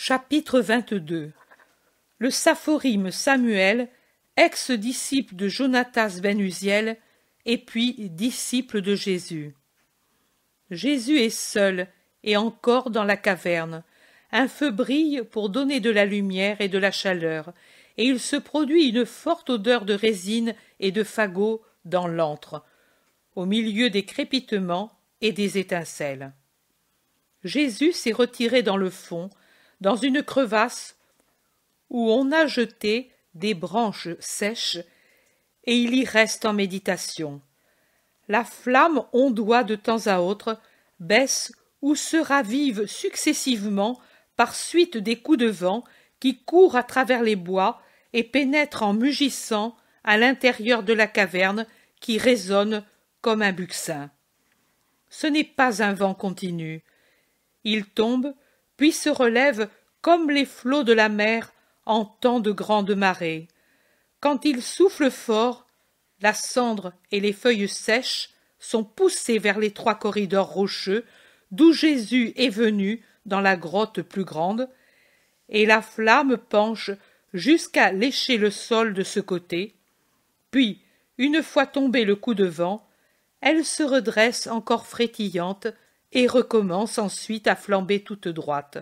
Chapitre 22. Le Saphorime Samuel, ex-disciple de Jonatas ben Uziel, et puis disciple de Jésus. Jésus est seul, et encore dans la caverne. Un feu brille pour donner de la lumière et de la chaleur, et il se produit une forte odeur de résine et de fagots dans l'antre, au milieu des crépitements et des étincelles. Jésus s'est retiré dans le fond, dans une crevasse où on a jeté des branches sèches, et il y reste en méditation. La flamme ondoie de temps à autre, baisse ou se ravive successivement par suite des coups de vent qui courent à travers les bois et pénètrent en mugissant à l'intérieur de la caverne qui résonne comme un buccin. Ce n'est pas un vent continu. Il tombe, puis se relève comme les flots de la mer en temps de grande marée. Quand il souffle fort, la cendre et les feuilles sèches sont poussées vers les trois corridors rocheux d'où Jésus est venu dans la grotte plus grande, et la flamme penche jusqu'à lécher le sol de ce côté. Puis, une fois tombé le coup de vent, elle se redresse encore frétillante et recommence ensuite à flamber toute droite.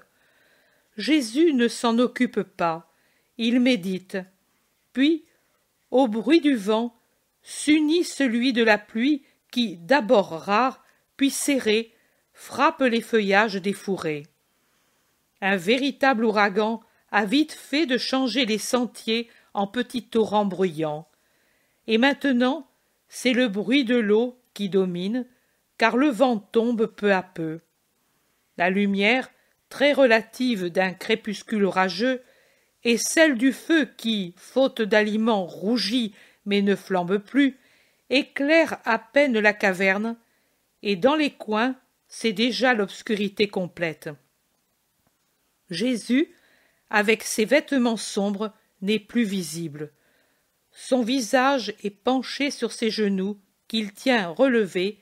Jésus ne s'en occupe pas, il médite. Puis, au bruit du vent, s'unit celui de la pluie qui, d'abord rare, puis serré, frappe les feuillages des fourrés. Un véritable ouragan a vite fait de changer les sentiers en petits torrents bruyants. Et maintenant, c'est le bruit de l'eau qui domine, car le vent tombe peu à peu. La lumière, très relative d'un crépuscule orageux, et celle du feu qui, faute d'aliments, rougit mais ne flambe plus, éclaire à peine la caverne, et dans les coins, c'est déjà l'obscurité complète. Jésus, avec ses vêtements sombres, n'est plus visible. Son visage est penché sur ses genoux, qu'il tient relevés,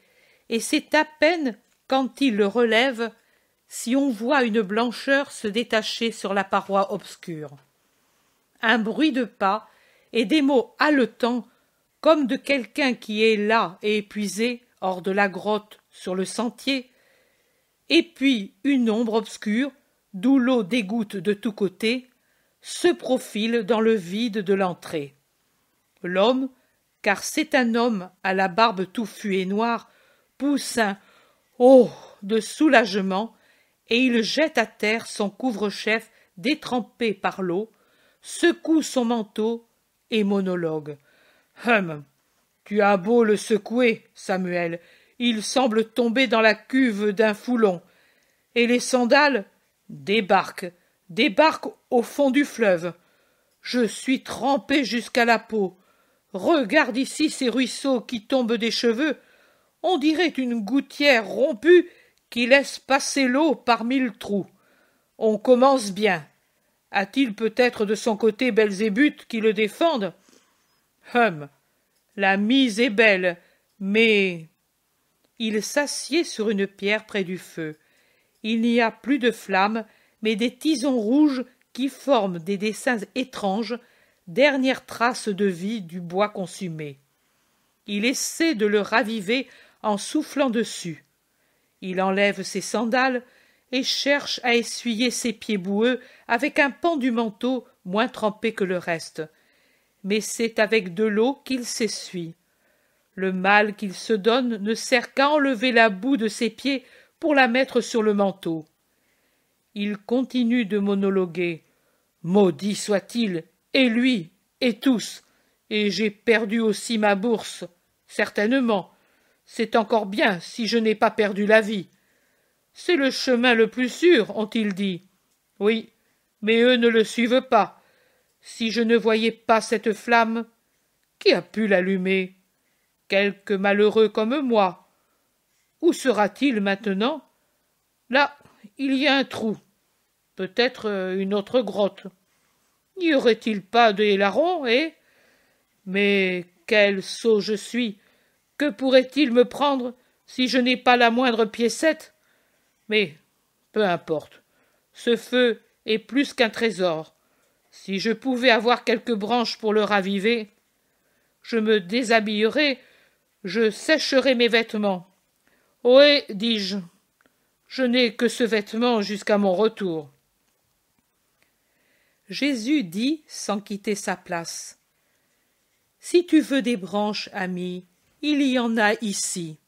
et c'est à peine, quand il le relève, si on voit une blancheur se détacher sur la paroi obscure. Un bruit de pas et des mots haletants, comme de quelqu'un qui est las et épuisé, hors de la grotte, sur le sentier, et puis une ombre obscure, d'où l'eau dégoutte de tous côtés, se profile dans le vide de l'entrée. L'homme, car c'est un homme à la barbe touffue et noire, pousse un « oh » de soulagement, et il jette à terre son couvre-chef détrempé par l'eau, secoue son manteau et monologue. « Tu as beau le secouer, Samuel, il semble tomber dans la cuve d'un foulon. Et les sandales débarquent au fond du fleuve. Je suis trempé jusqu'à la peau. Regarde ici ces ruisseaux qui tombent des cheveux. On dirait une gouttière rompue qui laisse passer l'eau par 1000 trous. On commence bien. A-t-il peut-être de son côté Belzébuth qui le défende? La mise est belle, mais... Il s'assied sur une pierre près du feu. Il n'y a plus de flammes, mais des tisons rouges qui forment des dessins étranges, dernière trace de vie du bois consumé. Il essaie de le raviver en soufflant dessus. Il enlève ses sandales et cherche à essuyer ses pieds boueux avec un pan du manteau moins trempé que le reste. Mais c'est avec de l'eau qu'il s'essuie. Le mal qu'il se donne ne sert qu'à enlever la boue de ses pieds pour la mettre sur le manteau. Il continue de monologuer. Maudit soit-il, et lui, et tous, et j'ai perdu aussi ma bourse, certainement. C'est encore bien si je n'ai pas perdu la vie. C'est le chemin le plus sûr, ont-ils dit. Oui, mais eux ne le suivent pas. Si je ne voyais pas cette flamme, qui a pu l'allumer? Quelque malheureux comme moi. Où sera-t-il maintenant? Là, il y a un trou. Peut-être une autre grotte. N'y aurait-il pas des larrons, eh? Mais quel sot je suis! Que pourrait-il me prendre si je n'ai pas la moindre piécette? Mais peu importe. Ce feu est plus qu'un trésor. Si je pouvais avoir quelques branches pour le raviver, je me déshabillerais, je sécherais mes vêtements. Ohé, dis-je, je n'ai que ce vêtement jusqu'à mon retour. Jésus dit sans quitter sa place. Si tu veux des branches, ami, il y en a ici.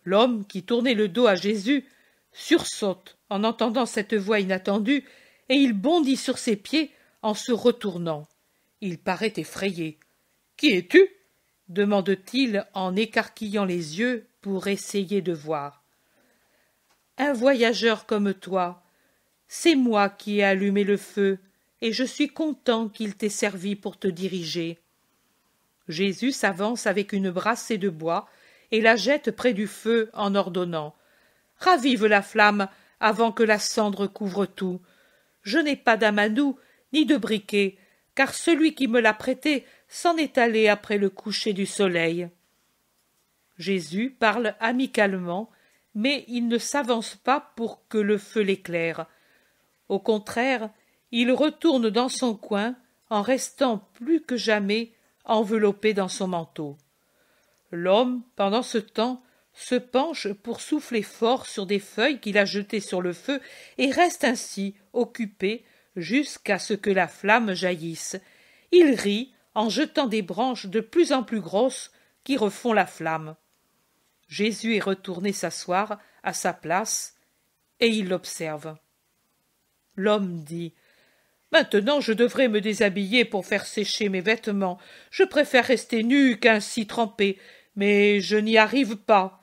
L'homme qui tournait le dos à Jésus sursaute en entendant cette voix inattendue et il bondit sur ses pieds en se retournant. Il paraît effrayé. « Qui es-tu » demande-t-il en écarquillant les yeux pour essayer de voir. « Un voyageur comme toi. C'est moi qui ai allumé le feu et je suis content qu'il t'ait servi pour te diriger. » Jésus s'avance avec une brassée de bois et la jette près du feu en ordonnant « Ravive la flamme avant que la cendre couvre tout. Je n'ai pas d'amadou ni de briquet, car celui qui me l'a prêté s'en est allé après le coucher du soleil. » Jésus parle amicalement, mais il ne s'avance pas pour que le feu l'éclaire. Au contraire, il retourne dans son coin en restant plus que jamais enveloppé dans son manteau. L'homme, pendant ce temps, se penche pour souffler fort sur des feuilles qu'il a jetées sur le feu et reste ainsi occupé jusqu'à ce que la flamme jaillisse. Il rit en jetant des branches de plus en plus grosses qui refont la flamme. Jésus est retourné s'asseoir à sa place et il l'observe. L'homme dit « Maintenant je devrais me déshabiller pour faire sécher mes vêtements. Je préfère rester nu qu'ainsi trempé, mais je n'y arrive pas.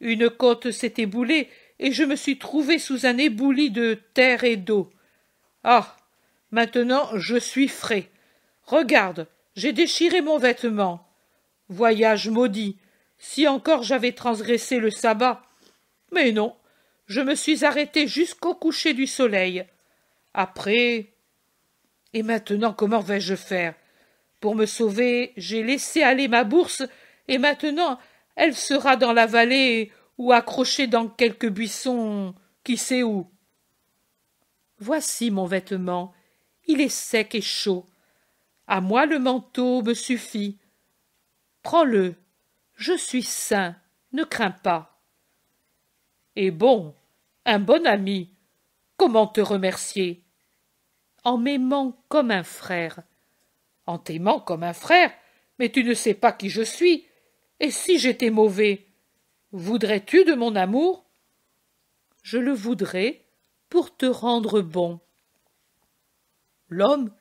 Une côte s'est éboulée et je me suis trouvé sous un éboulis de terre et d'eau. Ah, maintenant je suis frais. Regarde, j'ai déchiré mon vêtement. Voyage maudit, si encore j'avais transgressé le sabbat. Mais non, je me suis arrêté jusqu'au coucher du soleil. Après... Et maintenant, comment vais-je faire? Pour me sauver, j'ai laissé aller ma bourse, et maintenant elle sera dans la vallée ou accrochée dans quelque buisson, qui sait où. Voici mon vêtement, il est sec et chaud. À moi le manteau me suffit. Prends-le, je suis sain, ne crains pas. Et bon, un bon ami, comment te remercier? En m'aimant comme un frère. En t'aimant comme un frère? Mais tu ne sais pas qui je suis. Et si j'étais mauvais, voudrais-tu de mon amour? Je le voudrais pour te rendre bon. L'homme,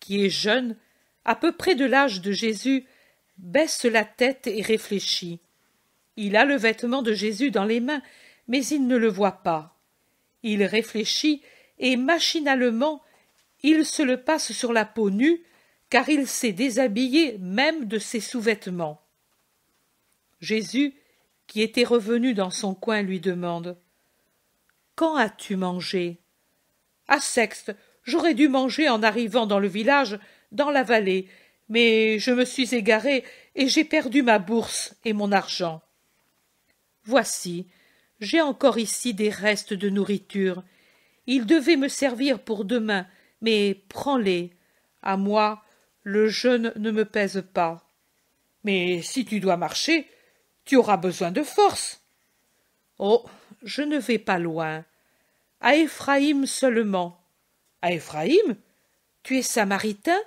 qui est jeune, à peu près de l'âge de Jésus, baisse la tête et réfléchit. Il a le vêtement de Jésus dans les mains, mais il ne le voit pas. Il réfléchit et machinalement il se le passe sur la peau nue, car il s'est déshabillé même de ses sous-vêtements. Jésus, qui était revenu dans son coin, lui demande « Quand as-tu mangé ?»« À Sexte, j'aurais dû manger en arrivant dans le village, dans la vallée, mais je me suis égaré et j'ai perdu ma bourse et mon argent. Voici, j'ai encore ici des restes de nourriture. Ils devaient me servir pour demain, mais prends-les. À moi, le jeûne ne me pèse pas. Mais si tu dois marcher, tu auras besoin de force. Oh, je ne vais pas loin. À Éphraïm seulement. À Éphraïm? Tu es samaritain?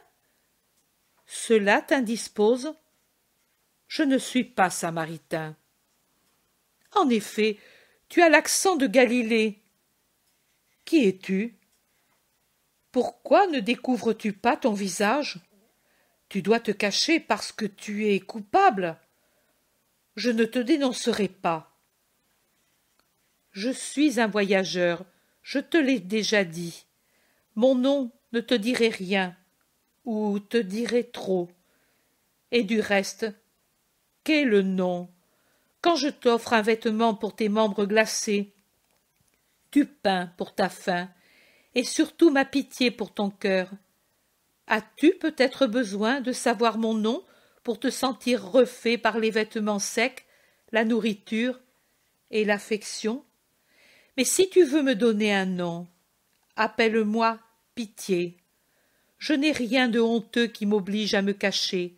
Cela t'indispose? Je ne suis pas samaritain. En effet, tu as l'accent de Galilée. Qui es-tu? Pourquoi ne découvres-tu pas ton visage? Tu dois te cacher parce que tu es coupable. Je ne te dénoncerai pas. Je suis un voyageur, je te l'ai déjà dit. Mon nom ne te dirait rien, ou te dirait trop. Et du reste, qu'est le nom? Quand je t'offre un vêtement pour tes membres glacés, du pain pour ta faim, et surtout ma pitié pour ton cœur. As-tu peut-être besoin de savoir mon nom pour te sentir refait par les vêtements secs, la nourriture et l'affection? Mais si tu veux me donner un nom, appelle-moi pitié. Je n'ai rien de honteux qui m'oblige à me cacher,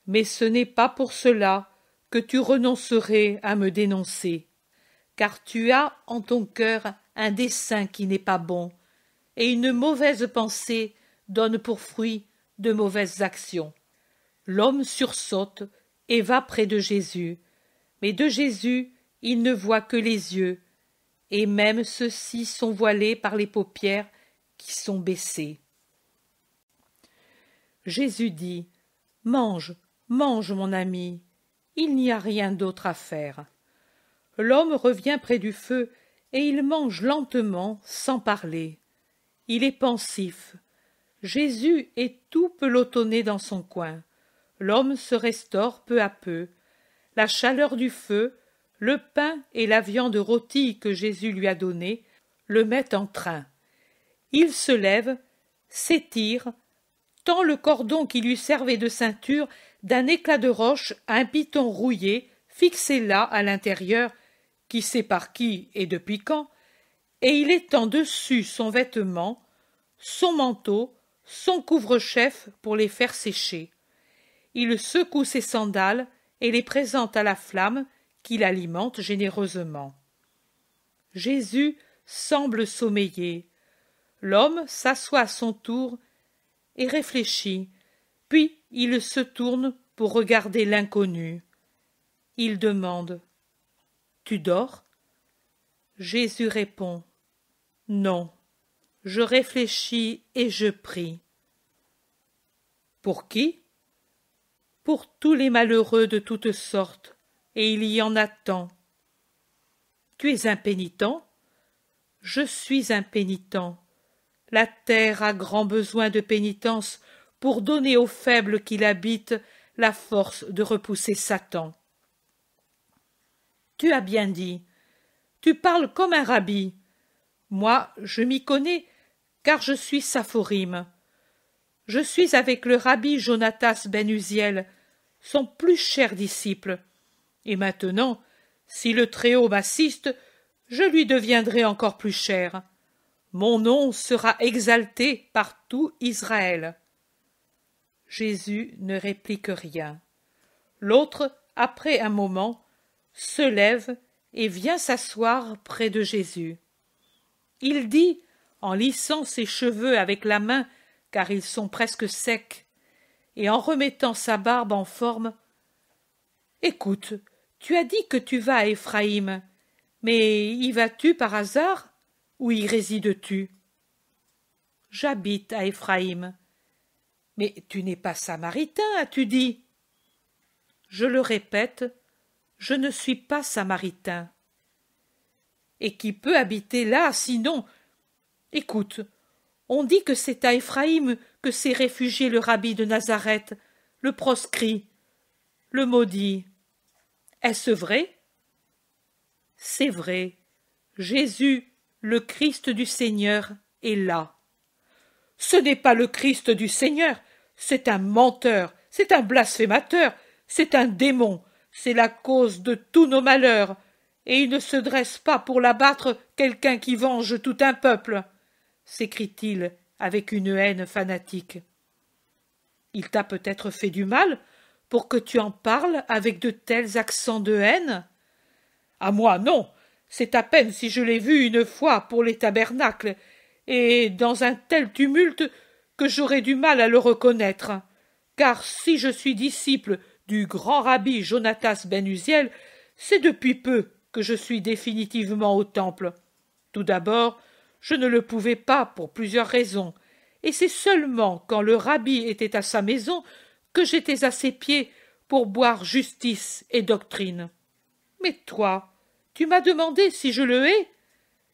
mais ce n'est pas pour cela que tu renoncerais à me dénoncer, car tu as en ton cœur un dessein qui n'est pas bon, et une mauvaise pensée donne pour fruit de mauvaises actions. L'homme sursaute et va près de Jésus, mais de Jésus il ne voit que les yeux, et même ceux-ci sont voilés par les paupières qui sont baissées. Jésus dit : mange, mange, mon ami, il n'y a rien d'autre à faire. L'homme revient près du feu, et il mange lentement, sans parler. Il est pensif. Jésus est tout pelotonné dans son coin. L'homme se restaure peu à peu. La chaleur du feu, le pain et la viande rôtie que Jésus lui a donnée le mettent en train. Il se lève, s'étire, tend le cordon qui lui servait de ceinture d'un éclat de roche à un piton rouillé fixé là à l'intérieur, qui sait par qui et depuis quand, et il étend dessus son vêtement, son manteau, son couvre-chef pour les faire sécher. Il secoue ses sandales et les présente à la flamme qui l'alimente généreusement. Jésus semble sommeiller. L'homme s'assoit à son tour et réfléchit, puis il se tourne pour regarder l'inconnu. Il demande : « Tu dors ?» Jésus répond : « Non, je réfléchis et je prie. » « Pour qui ? » ?»« Pour tous les malheureux de toutes sortes, et il y en a tant. »« Tu es impénitent ? » ?»« Je suis impénitent. La terre a grand besoin de pénitence pour donner aux faibles qui l'habitent la force de repousser Satan. »« Tu as bien dit. Tu parles comme un rabbi. Moi, je m'y connais, car je suis Saphorim. Je suis avec le rabbi Jonatas ben Uziel, son plus cher disciple. Et maintenant, si le Très-Haut m'assiste, je lui deviendrai encore plus cher. Mon nom sera exalté par tout Israël. » Jésus ne réplique rien. L'autre, après un moment, se lève et vient s'asseoir près de Jésus. Il dit, en lissant ses cheveux avec la main, car ils sont presque secs, et en remettant sa barbe en forme : « Écoute, tu as dit que tu vas à Éphraïm, mais y vas-tu par hasard, ou y résides-tu ? » ?»« J'habite à Éphraïm. »« Mais tu n'es pas samaritain, as-tu dit ? » ?»« Je le répète, je ne suis pas samaritain. »« Et qui peut habiter là, sinon ? Écoute, on dit que c'est à Éphraïm que s'est réfugié le rabbi de Nazareth, le proscrit, le maudit. Est-ce vrai ? C'est vrai. Jésus, le Christ du Seigneur, est là. Ce n'est pas le Christ du Seigneur, c'est un menteur, c'est un blasphémateur, c'est un démon, c'est la cause de tous nos malheurs, et il ne se dresse pas pour l'abattre quelqu'un qui venge tout un peuple, s'écrie-t-il avec une haine fanatique. Il t'a peut-être fait du mal pour que tu en parles avec de tels accents de haine ? À moi, non. C'est à peine si je l'ai vu une fois pour les tabernacles, et dans un tel tumulte que j'aurais du mal à le reconnaître. Car si je suis disciple du grand rabbi Jonatas ben Uziel, c'est depuis peu que je suis définitivement au temple. Tout d'abord, je ne le pouvais pas pour plusieurs raisons, et c'est seulement quand le rabbi était à sa maison que j'étais à ses pieds pour boire justice et doctrine. Mais toi, tu m'as demandé si je le hais,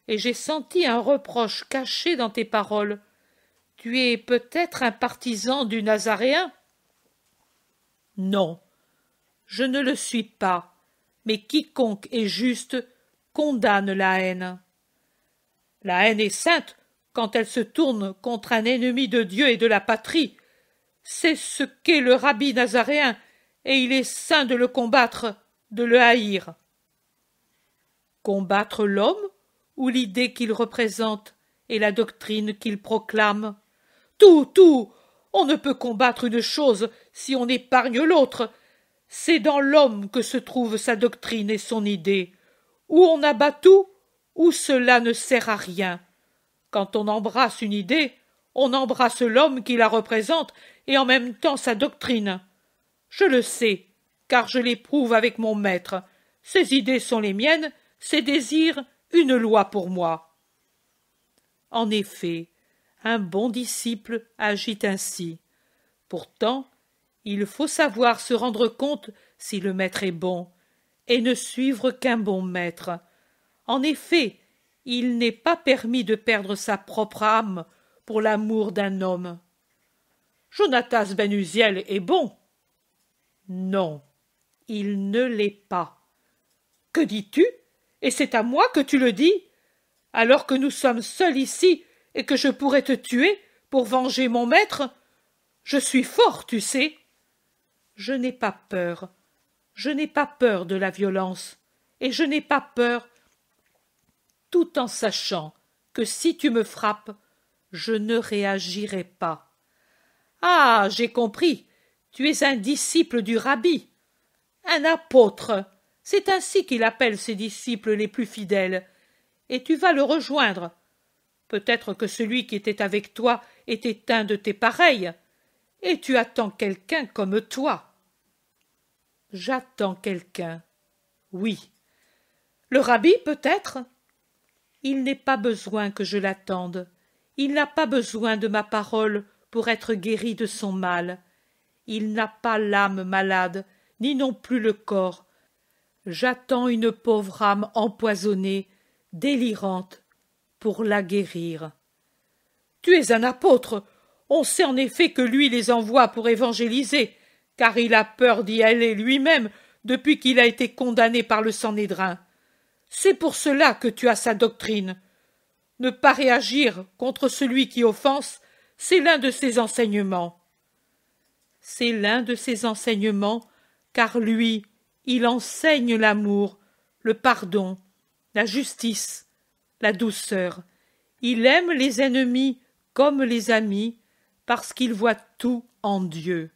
et j'ai senti un reproche caché dans tes paroles. Tu es peut-être un partisan du Nazaréen ? Non, je ne le suis pas, mais quiconque est juste condamne la haine. La haine est sainte quand elle se tourne contre un ennemi de Dieu et de la patrie. C'est ce qu'est le rabbi nazaréen, et il est saint de le combattre, de le haïr. Combattre l'homme ou l'idée qu'il représente et la doctrine qu'il proclame. Tout, on ne peut combattre une chose si on épargne l'autre. C'est dans l'homme que se trouve sa doctrine et son idée. Ou on abat tout, ou cela ne sert à rien. Quand on embrasse une idée, on embrasse l'homme qui la représente et en même temps sa doctrine. Je le sais, car je l'éprouve avec mon maître. Ses idées sont les miennes, ses désirs une loi pour moi. En effet, un bon disciple agit ainsi. Pourtant, il faut savoir se rendre compte si le maître est bon, et ne suivre qu'un bon maître. En effet, il n'est pas permis de perdre sa propre âme pour l'amour d'un homme. Jonatas ben Uziel est bon. Non, il ne l'est pas. Que dis-tu? Et c'est à moi que tu le dis? Alors que nous sommes seuls ici et que je pourrais te tuer pour venger mon maître? Je suis fort, tu sais. Je n'ai pas peur. Je n'ai pas peur de la violence. Et je n'ai pas peur, tout en sachant que si tu me frappes, je ne réagirai pas. Ah, j'ai compris. Tu es un disciple du rabbi. Un apôtre. C'est ainsi qu'il appelle ses disciples les plus fidèles. Et tu vas le rejoindre. Peut-être que celui qui était avec toi était un de tes pareils. Et tu attends quelqu'un comme toi. J'attends quelqu'un. Oui. Le rabbi, peut-être? Il n'est pas besoin que je l'attende. Il n'a pas besoin de ma parole pour être guéri de son mal. Il n'a pas l'âme malade, ni non plus le corps. J'attends une pauvre âme empoisonnée, délirante, pour la guérir. Tu es un apôtre. On sait en effet que lui les envoie pour évangéliser, car il a peur d'y aller lui-même depuis qu'il a été condamné par le Sanhédrin. C'est pour cela que tu as sa doctrine. Ne pas réagir contre celui qui offense, c'est l'un de ses enseignements. C'est l'un de ses enseignements, car lui, il enseigne l'amour, le pardon, la justice, la douceur. Il aime les ennemis comme les amis, parce qu'il voit tout en Dieu.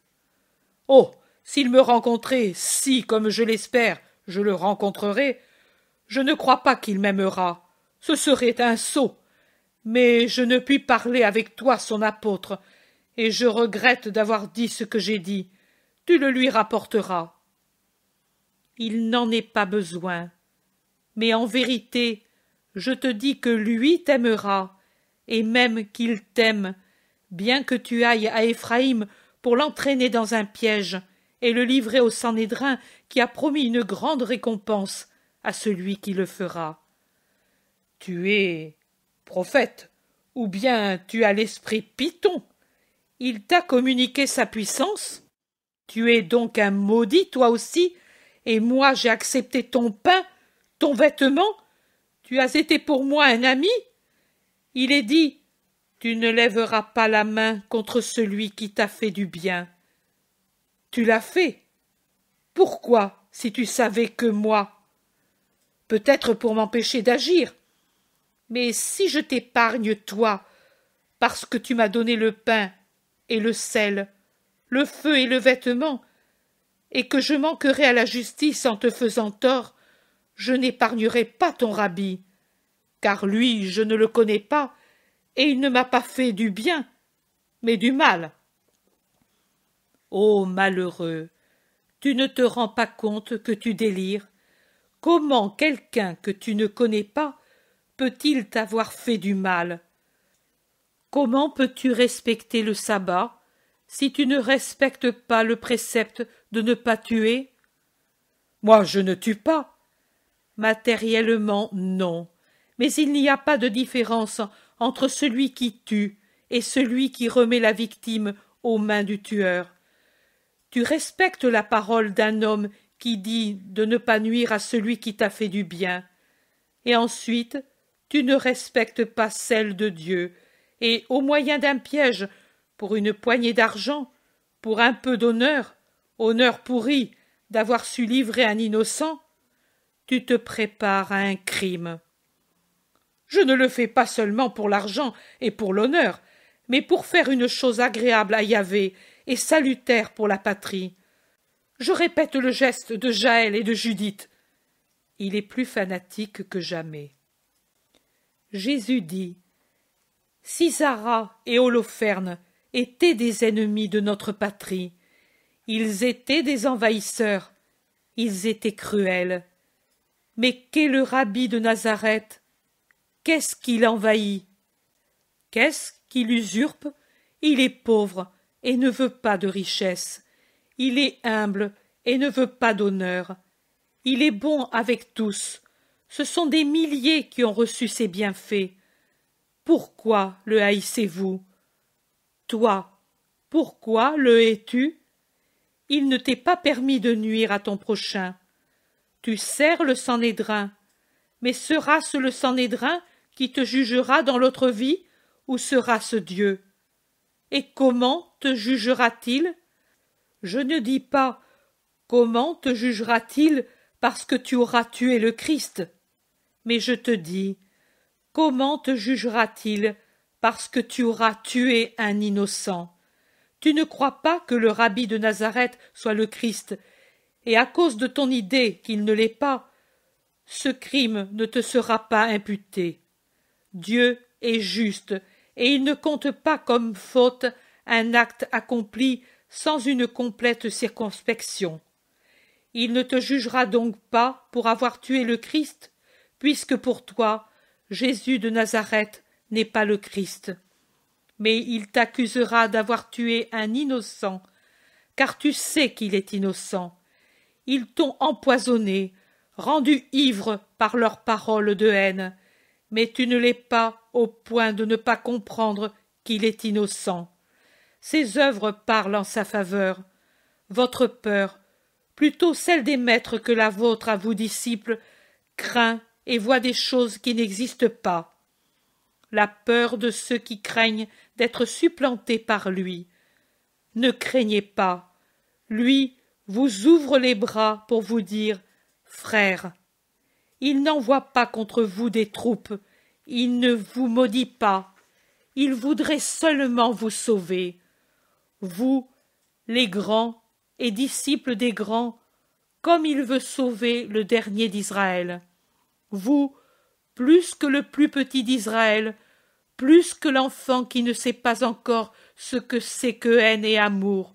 Oh, s'il me rencontrait, si, comme je l'espère, je le rencontrerai, je ne crois pas qu'il m'aimera. Ce serait un sot. Mais je ne puis parler avec toi, son apôtre, et je regrette d'avoir dit ce que j'ai dit. Tu le lui rapporteras. Il n'en est pas besoin. Mais en vérité, je te dis que lui t'aimera, et même qu'il t'aime, bien que tu ailles à Éphraïm pour l'entraîner dans un piège et le livrer au Sanhédrin qui a promis une grande récompense à celui qui le fera. Tu es prophète, ou bien tu as l'esprit Python. Il t'a communiqué sa puissance. Tu es donc un maudit, toi aussi, et moi j'ai accepté ton pain, ton vêtement. Tu as été pour moi un ami. Il est dit, tu ne lèveras pas la main contre celui qui t'a fait du bien. Tu l'as fait. Pourquoi, si tu savais que moi? Peut-être pour m'empêcher d'agir. Mais si je t'épargne, toi, parce que tu m'as donné le pain et le sel, le feu et le vêtement, et que je manquerai à la justice en te faisant tort, je n'épargnerai pas ton rabbi, car lui je ne le connais pas, et il ne m'a pas fait du bien, mais du mal. Ô malheureux, tu ne te rends pas compte que tu délires. Comment quelqu'un que tu ne connais pas peut-il t'avoir fait du mal? Comment peux-tu respecter le sabbat si tu ne respectes pas le précepte de ne pas tuer? Moi, je ne tue pas. Matériellement, non. Mais il n'y a pas de différence entre celui qui tue et celui qui remet la victime aux mains du tueur. Tu respectes la parole d'un homme qui dit de ne pas nuire à celui qui t'a fait du bien. Et ensuite, tu ne respectes pas celle de Dieu, et au moyen d'un piège, pour une poignée d'argent, pour un peu d'honneur, honneur pourri d'avoir su livrer un innocent, tu te prépares à un crime. Je ne le fais pas seulement pour l'argent et pour l'honneur, mais pour faire une chose agréable à Yahvé et salutaire pour la patrie. Je répète le geste de Jaël et de Judith. Il est plus fanatique que jamais. Jésus dit: Sisara et Holoferne étaient des ennemis de notre patrie. Ils étaient des envahisseurs. Ils étaient cruels. Mais qu'est le rabbi de Nazareth? Qu'est-ce qu'il envahit? Qu'est-ce qu'il usurpe? Il est pauvre et ne veut pas de richesse. Il est humble et ne veut pas d'honneur. Il est bon avec tous. Ce sont des milliers qui ont reçu ses bienfaits. Pourquoi le haïssez-vous? Toi, pourquoi le hais-tu? Il ne t'est pas permis de nuire à ton prochain. Tu sers le Sanhédrin, mais sera-ce le Sanhédrin qui te jugera dans l'autre vie, ou sera-ce Dieu? Et comment te jugera-t-il? Je ne dis pas comment te jugera-t-il parce que tu auras tué le Christ, mais je te dis comment te jugera-t-il parce que tu auras tué un innocent? Tu ne crois pas que le rabbi de Nazareth soit le Christ, et à cause de ton idée qu'il ne l'est pas, ce crime ne te sera pas imputé. Dieu est juste, et il ne compte pas comme faute un acte accompli sans une complète circonspection. Il ne te jugera donc pas pour avoir tué le Christ, puisque pour toi, Jésus de Nazareth n'est pas le Christ. Mais il t'accusera d'avoir tué un innocent, car tu sais qu'il est innocent. Ils t'ont empoisonné, rendu ivre par leurs paroles de haine, mais tu ne l'es pas au point de ne pas comprendre qu'il est innocent. Ses œuvres parlent en sa faveur. Votre peur, plutôt celle des maîtres que la vôtre à vous disciples, craint et voit des choses qui n'existent pas. La peur de ceux qui craignent d'être supplantés par lui. Ne craignez pas. Lui vous ouvre les bras pour vous dire « Frère ». Il n'envoie pas contre vous des troupes, il ne vous maudit pas, il voudrait seulement vous sauver. Vous, les grands et disciples des grands, comme il veut sauver le dernier d'Israël. Vous, plus que le plus petit d'Israël, plus que l'enfant qui ne sait pas encore ce que c'est que haine et amour,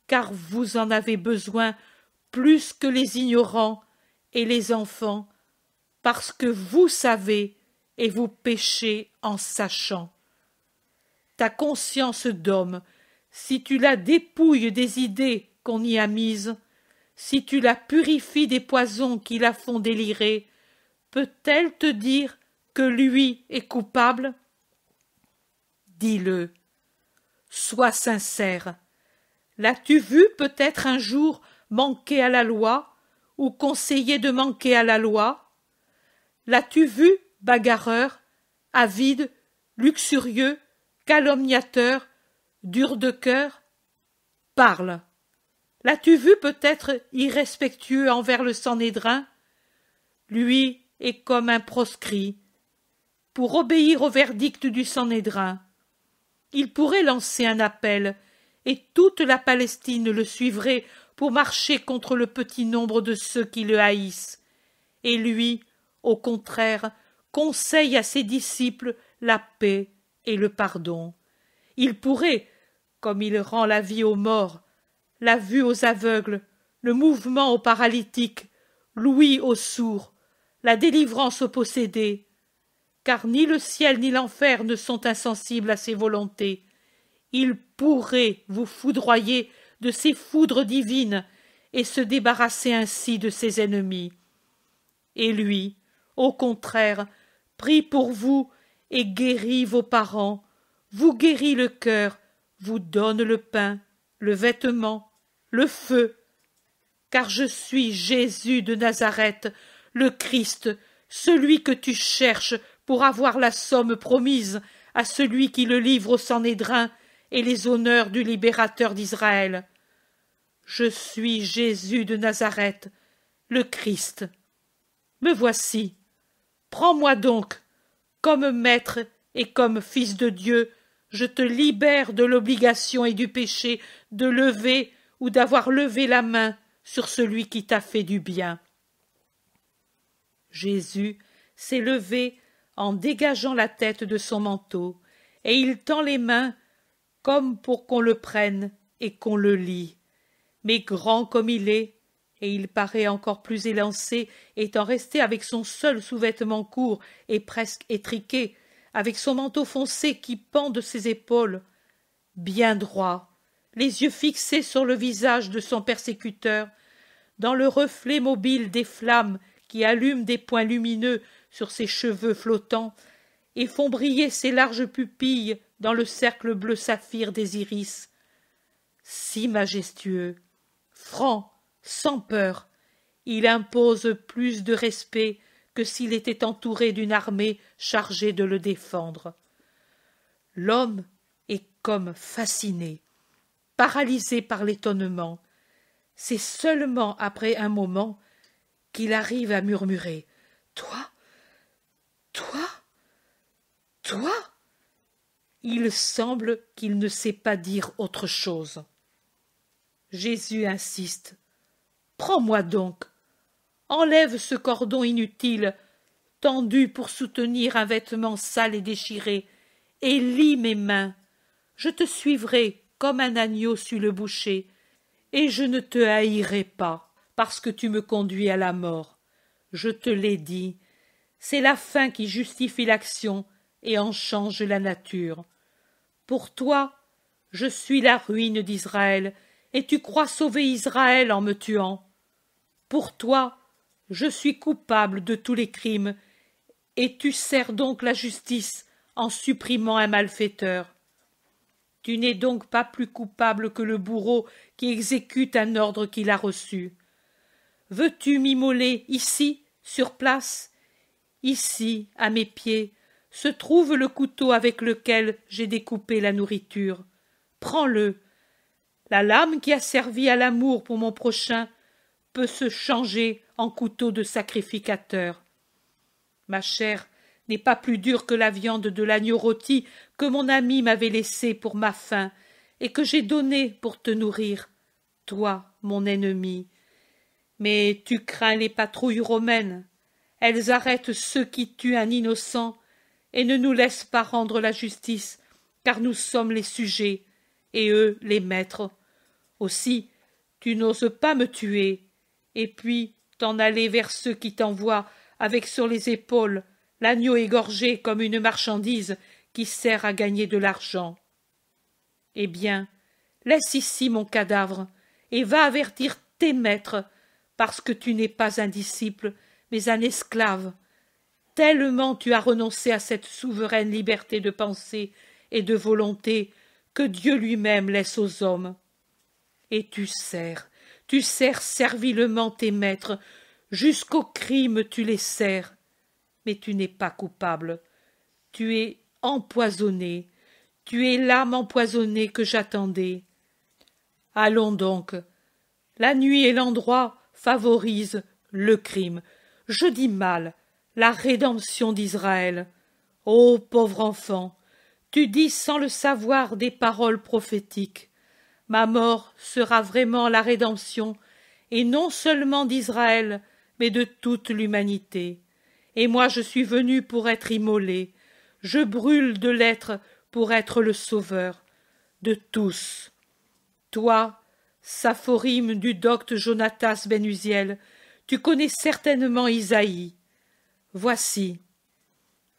car vous en avez besoin plus que les ignorants et les enfants, parce que vous savez et vous péchez en sachant. Ta conscience d'homme, si tu la dépouilles des idées qu'on y a mises, si tu la purifies des poisons qui la font délirer, peut-elle te dire que lui est coupable? Dis-le. Sois sincère. L'as-tu vu peut-être un jour manquer à la loi ou conseiller de manquer à la loi? L'as-tu vu bagarreur, avide, luxurieux, calomniateur, dur de cœur? Parle. L'as-tu vu peut-être irrespectueux envers le Sanhédrin? Lui est comme un proscrit. Pour obéir au verdict du Sanhédrin, il pourrait lancer un appel, et toute la Palestine le suivrait pour marcher contre le petit nombre de ceux qui le haïssent. Et lui, au contraire, conseille à ses disciples la paix et le pardon. Il pourrait, comme il rend la vie aux morts, la vue aux aveugles, le mouvement aux paralytiques, l'ouïe aux sourds, la délivrance aux possédés, car ni le ciel ni l'enfer ne sont insensibles à ses volontés. Il pourrait vous foudroyer de ses foudres divines et se débarrasser ainsi de ses ennemis. Et lui, au contraire, prie pour vous et guérit vos parents, vous guérit le cœur, vous donne le pain, le vêtement, le feu, car je suis Jésus de Nazareth, le Christ, celui que tu cherches pour avoir la somme promise à celui qui le livre au Sanhédrin et les honneurs du libérateur d'Israël. Je suis Jésus de Nazareth, le Christ. Me voici. Prends-moi donc, comme maître et comme fils de Dieu, je te libère de l'obligation et du péché de lever ou d'avoir levé la main sur celui qui t'a fait du bien. » Jésus s'est levé en dégageant la tête de son manteau, et il tend les mains comme pour qu'on le prenne et qu'on le lie. Mais grand comme il est, et il paraît encore plus élancé, étant resté avec son seul sous-vêtement court et presque étriqué, avec son manteau foncé qui pend de ses épaules, bien droit, les yeux fixés sur le visage de son persécuteur, dans le reflet mobile des flammes qui allument des points lumineux sur ses cheveux flottants et font briller ses larges pupilles dans le cercle bleu saphir des iris. Si majestueux, franc, sans peur, il impose plus de respect que s'il était entouré d'une armée chargée de le défendre. L'homme est comme fasciné, paralysé par l'étonnement. C'est seulement après un moment qu'il arrive à murmurer « Toi? Toi? Toi ?» Il semble qu'il ne sait pas dire autre chose. Jésus insiste. « Prends-moi donc. Enlève ce cordon inutile, tendu pour soutenir un vêtement sale et déchiré, et lie mes mains. Je te suivrai comme un agneau suit le boucher, et je ne te haïrai pas, parce que tu me conduis à la mort. Je te l'ai dit, c'est la fin qui justifie l'action et en change la nature. Pour toi, je suis la ruine d'Israël, et tu crois sauver Israël en me tuant. Pour toi, je suis coupable de tous les crimes, et tu sers donc la justice en supprimant un malfaiteur. Tu n'es donc pas plus coupable que le bourreau qui exécute un ordre qu'il a reçu. Veux-tu m'immoler ici, sur place? Ici, à mes pieds, se trouve le couteau avec lequel j'ai découpé la nourriture. Prends-le. La lame qui a servi à l'amour pour mon prochain peut se changer en couteau de sacrificateur. Ma chair n'est pas plus dure que la viande de l'agneau rôti que mon ami m'avait laissé pour ma faim et que j'ai donné pour te nourrir, toi, mon ennemi. Mais tu crains les patrouilles romaines. Elles arrêtent ceux qui tuent un innocent et ne nous laissent pas rendre la justice, car nous sommes les sujets et eux les maîtres. Aussi, tu n'oses pas me tuer, et puis t'en aller vers ceux qui t'envoient avec sur les épaules l'agneau égorgé comme une marchandise qui sert à gagner de l'argent. Eh bien, laisse ici mon cadavre et va avertir tes maîtres, parce que tu n'es pas un disciple, mais un esclave. Tellement tu as renoncé à cette souveraine liberté de pensée et de volonté que Dieu lui-même laisse aux hommes. Et tu sers servilement tes maîtres, jusqu'au crime tu les sers. Mais tu n'es pas coupable, tu es empoisonné, tu es l'âme empoisonnée que j'attendais. Allons donc, la nuit et l'endroit favorisent le crime, je dis mal, la rédemption d'Israël. Ô pauvre enfant, tu dis sans le savoir des paroles prophétiques. Ma mort sera vraiment la rédemption, et non seulement d'Israël, mais de toute l'humanité. Et moi je suis venu pour être immolé, je brûle de l'être pour être le sauveur de tous. Toi, Saphorim du docte Jonatas ben Uziel, tu connais certainement Isaïe. Voici,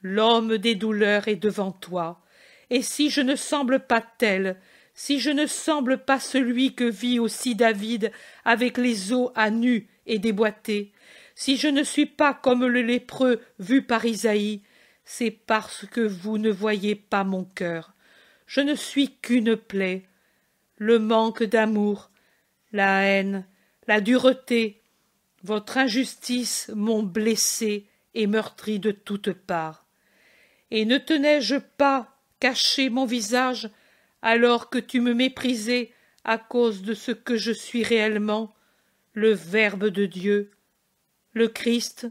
l'homme des douleurs est devant toi, et si je ne semble pas tel, si je ne semble pas celui que vit aussi David avec les os à nu et déboîtés, si je ne suis pas comme le lépreux vu par Isaïe, c'est parce que vous ne voyez pas mon cœur. Je ne suis qu'une plaie. Le manque d'amour, la haine, la dureté, votre injustice m'ont blessé et meurtri de toutes parts. Et ne tenais-je pas caché mon visage alors que tu me méprisais à cause de ce que je suis réellement, le Verbe de Dieu, le Christ?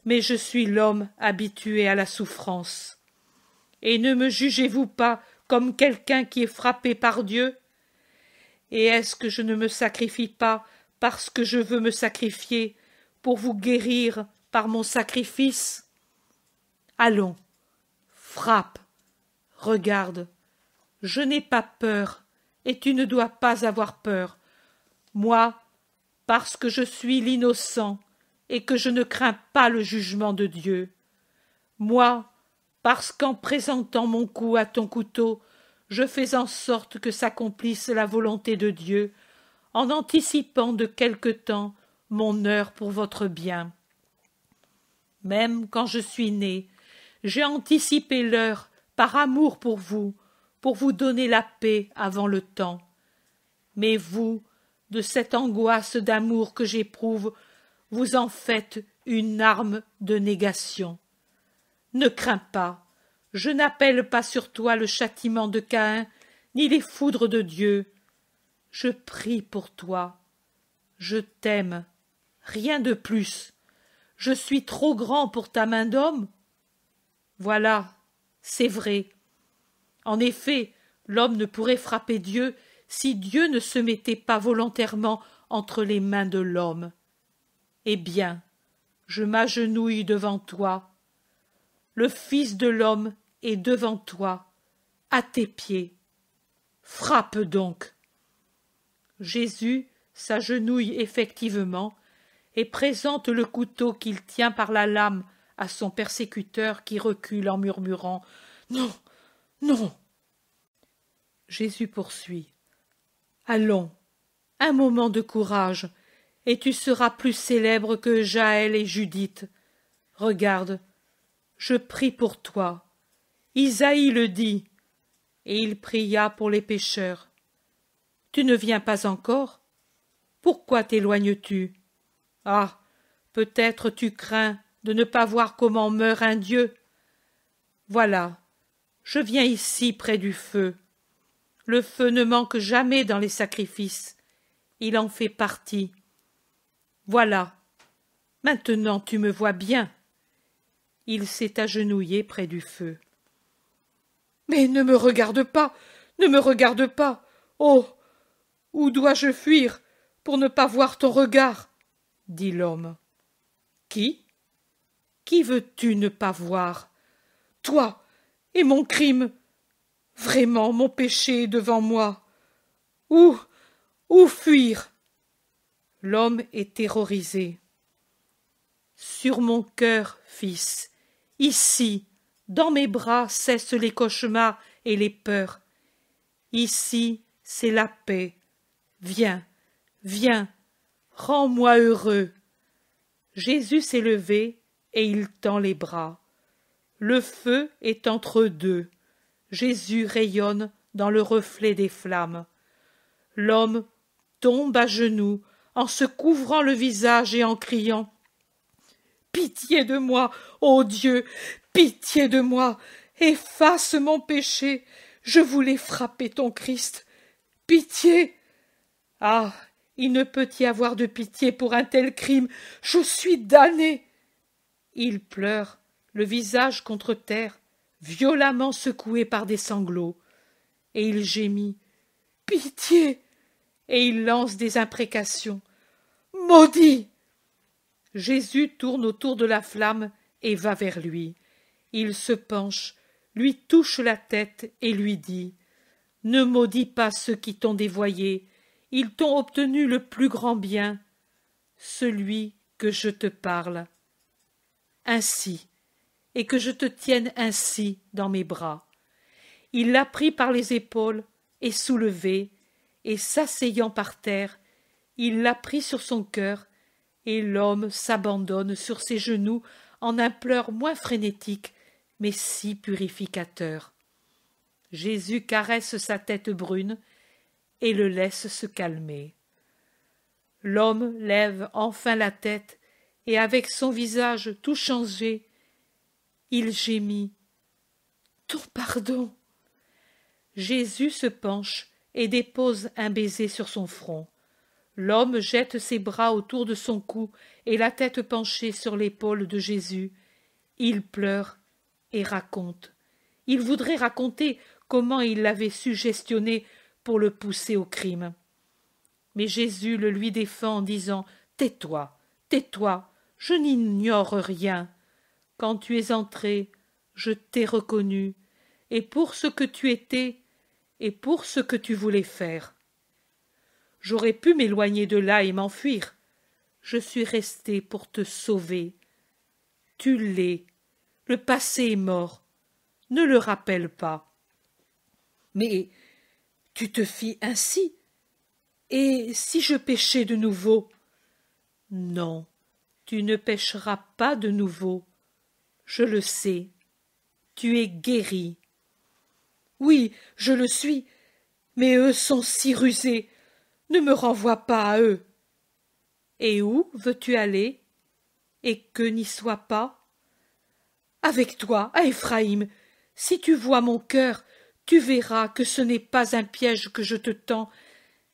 mais je suis l'homme habitué à la souffrance. Et ne me jugez-vous pas comme quelqu'un qui est frappé par Dieu? Et est-ce que je ne me sacrifie pas parce que je veux me sacrifier pour vous guérir par mon sacrifice? Allons, frappe, regarde, je n'ai pas peur, et tu ne dois pas avoir peur. Moi, parce que je suis l'innocent, et que je ne crains pas le jugement de Dieu. Moi, parce qu'en présentant mon cou à ton couteau, je fais en sorte que s'accomplisse la volonté de Dieu, en anticipant de quelque temps mon heure pour votre bien. Même quand je suis né, j'ai anticipé l'heure par amour pour vous donner la paix avant le temps. Mais vous, de cette angoisse d'amour que j'éprouve, vous en faites une arme de négation. Ne crains pas, je n'appelle pas sur toi le châtiment de Caïn, ni les foudres de Dieu. Je prie pour toi, je t'aime, rien de plus. Je suis trop grand pour ta main d'homme? Voilà, c'est vrai. En effet, l'homme ne pourrait frapper Dieu si Dieu ne se mettait pas volontairement entre les mains de l'homme. Eh bien, je m'agenouille devant toi. Le Fils de l'homme est devant toi, à tes pieds. Frappe donc. Jésus s'agenouille effectivement et présente le couteau qu'il tient par la lame à son persécuteur qui recule en murmurant « Non, non !» Jésus poursuit « Allons, un moment de courage, et tu seras plus célèbre que Jaël et Judith. Regarde, je prie pour toi. Isaïe le dit, et il pria pour les pécheurs. Tu ne viens pas encore? Pourquoi t'éloignes-tu? Ah, peut-être tu crains de ne pas voir comment meurt un Dieu. Voilà, je viens ici près du feu. Le feu ne manque jamais dans les sacrifices. Il en fait partie. Voilà, maintenant tu me vois bien. Il s'est agenouillé près du feu. Mais ne me regarde pas, ne me regarde pas. Oh, où dois-je fuir pour ne pas voir ton regard? Dit l'homme. Qui veux-tu ne pas voir? Toi et mon crime. Vraiment, mon péché est devant moi. Où fuir? L'homme est terrorisé. Sur mon cœur, fils, ici, dans mes bras cessent les cauchemars et les peurs. Ici, c'est la paix. Viens, viens, rends-moi heureux. Jésus s'est levé et il tend les bras. Le feu est entre eux deux. Jésus rayonne dans le reflet des flammes. L'homme tombe à genoux en se couvrant le visage et en criant « Pitié de moi, ô Dieu, pitié de moi, efface mon péché, je voulais frapper ton Christ. Pitié! Ah, il ne peut y avoir de pitié pour un tel crime, je suis damné. » Il pleure, le visage contre terre, violemment secoué par des sanglots, et il gémit « Pitié !» et il lance des imprécations. « Maudit !» Jésus tourne autour de la flamme et va vers lui. Il se penche, lui touche la tête et lui dit « Ne maudis pas ceux qui t'ont dévoyé, ils t'ont obtenu le plus grand bien, celui que je te parle. Ainsi, et que je te tienne ainsi dans mes bras. » Il l'a pris par les épaules et soulevé, et s'asseyant par terre, il l'a pris sur son cœur, et l'homme s'abandonne sur ses genoux en un pleur moins frénétique, mais si purificateur. Jésus caresse sa tête brune et le laisse se calmer. L'homme lève enfin la tête, et avec son visage tout changé, il gémit « Ton pardon !» Jésus se penche et dépose un baiser sur son front. L'homme jette ses bras autour de son cou et la tête penchée sur l'épaule de Jésus. Il pleure et raconte. Il voudrait raconter comment il l'avait suggestionné pour le pousser au crime. Mais Jésus le lui défend en disant « Tais-toi, tais-toi, je n'ignore rien. Quand tu es entré, je t'ai reconnu, et pour ce que tu étais, et pour ce que tu voulais faire. J'aurais pu m'éloigner de là et m'enfuir. Je suis resté pour te sauver. Tu l'es. Le passé est mort. Ne le rappelle pas. Mais tu te fis ainsi. Et si je péchais de nouveau? Non, tu ne pécheras pas de nouveau. Je le sais. Tu es guéri. Oui, je le suis, mais eux sont si rusés. Ne me renvoie pas à eux. Et où veux-tu aller? Et que n'y soit pas? Avec toi, à Éphraïm. Si tu vois mon cœur, tu verras que ce n'est pas un piège que je te tends,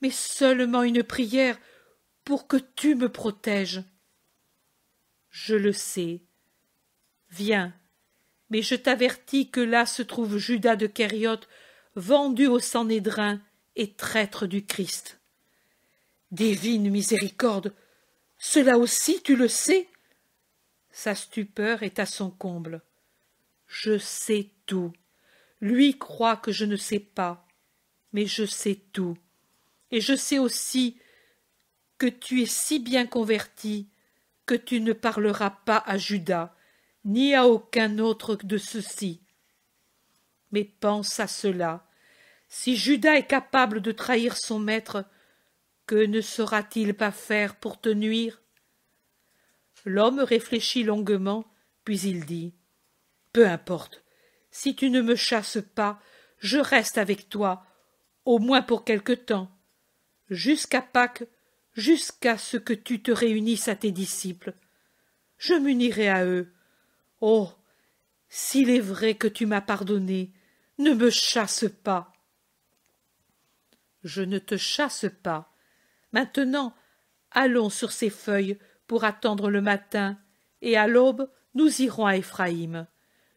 mais seulement une prière pour que tu me protèges. Je le sais. Viens, mais je t'avertis que là se trouve Judas de Kériote, vendu au Sanhédrin et traître du Christ. Divine miséricorde, cela aussi tu le sais? Sa stupeur est à son comble. Je sais tout. Lui croit que je ne sais pas, mais je sais tout. Et je sais aussi que tu es si bien converti que tu ne parleras pas à Judas, ni à aucun autre de ceux-ci. Mais pense à cela. Si Judas est capable de trahir son maître, que ne saura-t-il pas faire pour te nuire? L'homme réfléchit longuement, puis il dit « Peu importe, si tu ne me chasses pas, je reste avec toi, au moins pour quelque temps, jusqu'à Pâques, jusqu'à ce que tu te réunisses à tes disciples. Je m'unirai à eux. Oh, s'il est vrai que tu m'as pardonné, ne me chasse pas. » Je ne te chasse pas. Maintenant, allons sur ces feuilles pour attendre le matin, et à l'aube, nous irons à Éphraïm.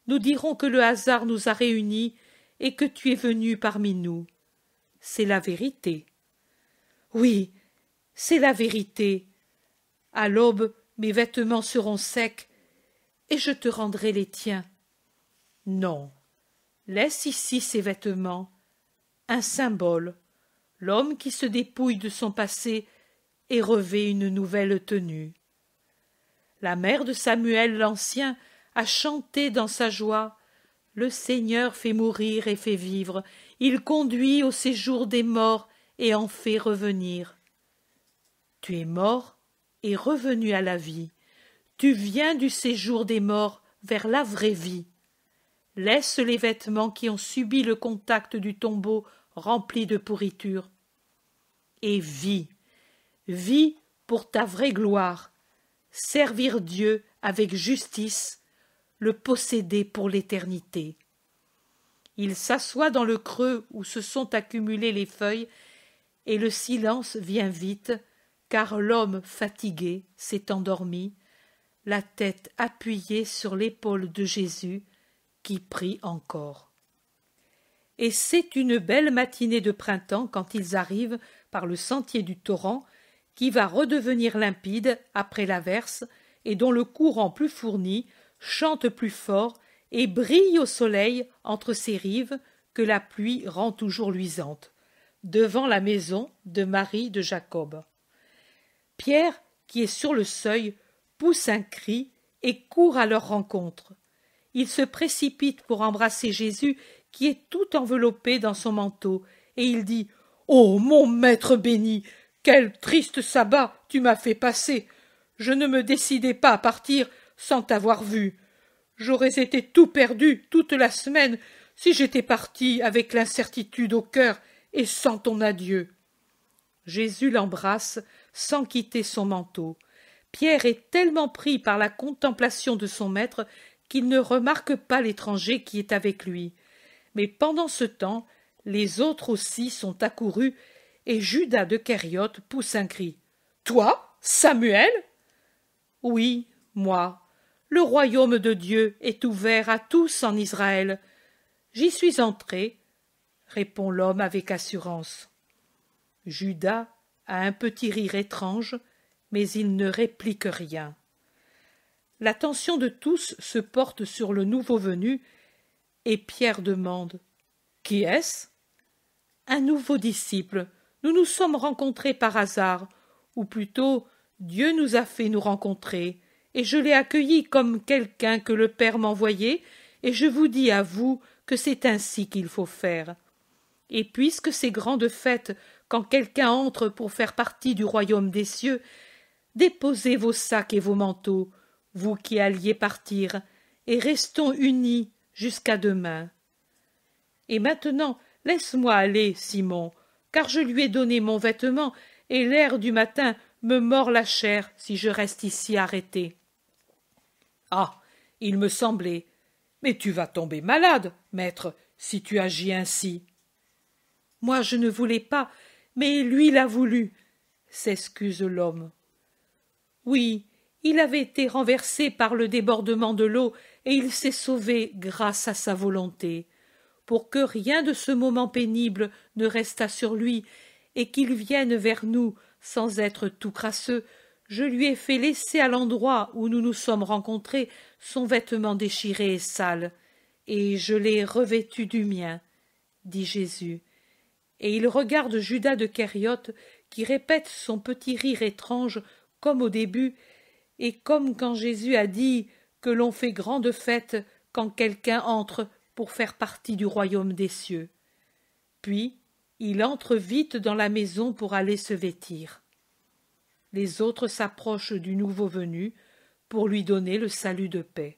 Nous dirons que le hasard nous a réunis et que tu es venu parmi nous. C'est la vérité. Oui, c'est la vérité. À l'aube, mes vêtements seront secs, et je te rendrai les tiens. Non, laisse ici ces vêtements, un symbole, l'homme qui se dépouille de son passé et revêt une nouvelle tenue. La mère de Samuel l'Ancien a chanté dans sa joie. Le Seigneur fait mourir et fait vivre, il conduit au séjour des morts et en fait revenir. Tu es mort et revenu à la vie. Tu viens du séjour des morts vers la vraie vie. Laisse les vêtements qui ont subi le contact du tombeau rempli de pourriture. Et vis, vis pour ta vraie gloire, servir Dieu avec justice, le posséder pour l'éternité. Il s'assoit dans le creux où se sont accumulées les feuilles, et le silence vient vite, car l'homme fatigué s'est endormi, la tête appuyée sur l'épaule de Jésus, qui prie encore. Et c'est une belle matinée de printemps quand ils arrivent par le sentier du torrent, qui va redevenir limpide après l'averse, et dont le courant plus fourni chante plus fort et brille au soleil entre ses rives que la pluie rend toujours luisantes, devant la maison de Marie de Jacob. Pierre, qui est sur le seuil, pousse un cri et court à leur rencontre. Il se précipite pour embrasser Jésus, qui est tout enveloppé dans son manteau, et il dit « Ô mon maître béni, quel triste sabbat tu m'as fait passer! Je ne me décidais pas à partir sans t'avoir vu. J'aurais été tout perdu toute la semaine si j'étais parti avec l'incertitude au cœur et sans ton adieu. » Jésus l'embrasse sans quitter son manteau. Pierre est tellement pris par la contemplation de son maître qu'il ne remarque pas l'étranger qui est avec lui. Mais pendant ce temps, les autres aussi sont accourus, et Judas de Kériote pousse un cri. « Toi, Samuel ?» ?»« Oui, moi. Le royaume de Dieu est ouvert à tous en Israël. J'y suis entré, » répond l'homme avec assurance. Judas a un petit rire étrange, mais il ne réplique rien. L'attention de tous se porte sur le nouveau venu, et Pierre demande « Qui est-ce » ? « Un nouveau disciple. Nous nous sommes rencontrés par hasard, ou plutôt Dieu nous a fait nous rencontrer, et je l'ai accueilli comme quelqu'un que le Père m'envoyait, et je vous dis à vous que c'est ainsi qu'il faut faire. Et puisque c'est grande fête quand quelqu'un entre pour faire partie du royaume des cieux, déposez vos sacs et vos manteaux, vous qui alliez partir, et restons unis jusqu'à demain. Et maintenant, laisse-moi aller, Simon, car je lui ai donné mon vêtement, et l'air du matin me mord la chair si je reste ici arrêté. » « Ah, il me semblait. Mais tu vas tomber malade, maître, si tu agis ainsi. »« Moi je ne voulais pas, mais lui l'a voulu, » s'excuse l'homme. Oui, il avait été renversé par le débordement de l'eau, et il s'est sauvé grâce à sa volonté. Pour que rien de ce moment pénible ne restât sur lui, et qu'il vienne vers nous sans être tout crasseux, je lui ai fait laisser à l'endroit où nous nous sommes rencontrés son vêtement déchiré et sale, et je l'ai revêtu du mien, dit Jésus. Et il regarde Judas de Kériote qui répète son petit rire étrange comme au début, et comme quand Jésus a dit que l'on fait grande fête quand quelqu'un entre pour faire partie du royaume des cieux. Puis il entre vite dans la maison pour aller se vêtir. Les autres s'approchent du nouveau venu pour lui donner le salut de paix.